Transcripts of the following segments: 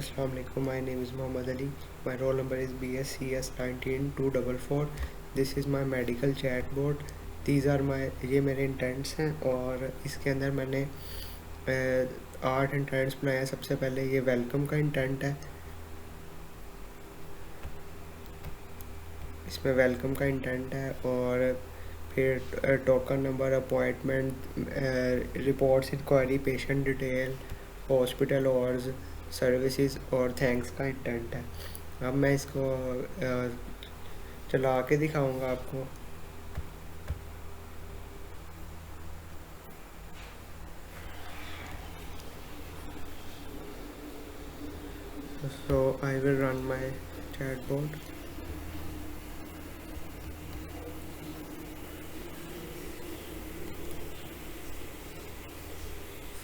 Assalamu alaikum. My name is Muhammad Ali. My roll number is BSCS 19244. This is my medical chatbot. These are my ये मेरे intends हैं और इसके अंदर मैंने 8 इंटेंट्स बनाया। सबसे पहले ये वेलकम का इंटेंट है, इसमें वेलकम का इंटेंट है। और फिर token number, appointment, reports, inquiry, patient detail, hospital hours, services और थैंक्स का इंटेंट है। अब मैं इसको चला के दिखाऊंगा आपको। So I will run my chatbot.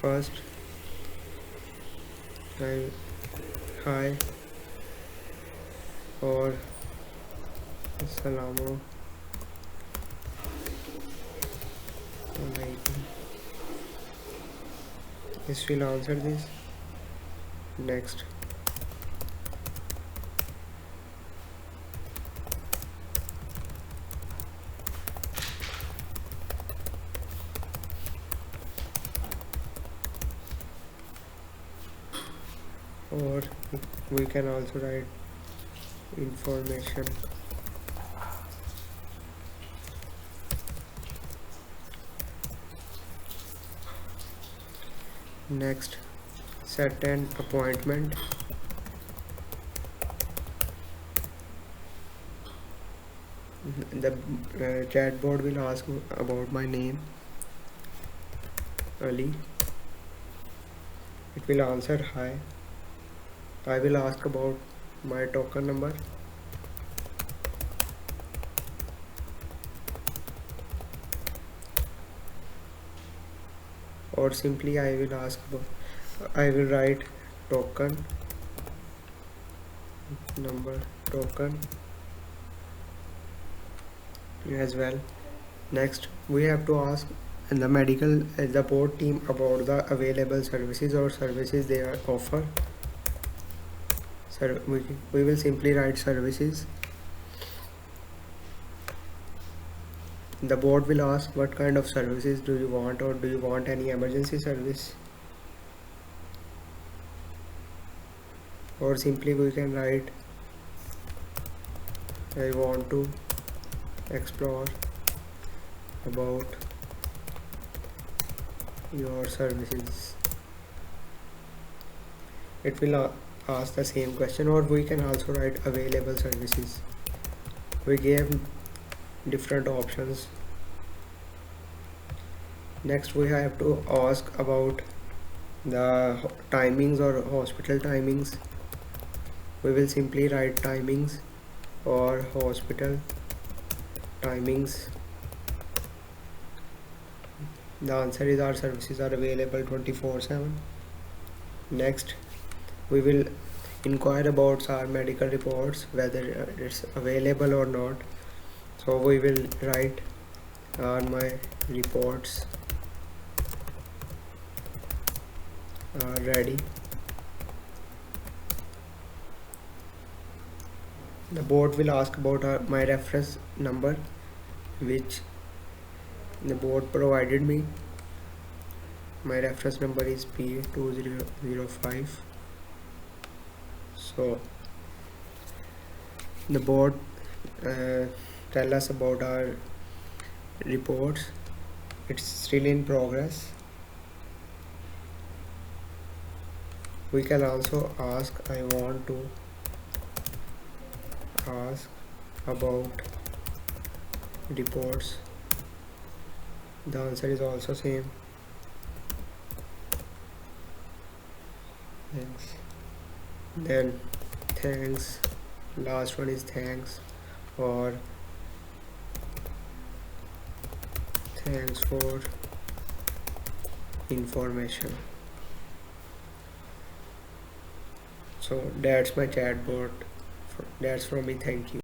First, hi or assalamu alaikum. This will answer this. Next. Or we can also write information. Next, set an appointment. The chatbot will ask about my name, Ali. It will answer hi. I will ask about my token number. Or simply I will write token number, token as well. Next, we have to ask the medical support team about the available services or services they offer. We will simply write services. The bot will ask what kind of services do you want, or do you want any emergency service, or simply we can write I want to explore about your services. It will ask the same question, or we can also write available services. We gave different options. Next, we have to ask about the timings or hospital timings. We will simply write timings or hospital timings. The answer is our services are available 24/7. Next, we will inquire about our medical reports, whether it's available or not. So we will write are my reports are ready. The bot will ask about my reference number, which the bot provided me. My reference number is P2005. So the bot tell us about our reports. It's still in progress. We can also ask I want to ask about reports. The answer is also same. Thanks. Then thanks, last one is thanks, or thanks for information. So that's my chatbot. That's from me. Thank you.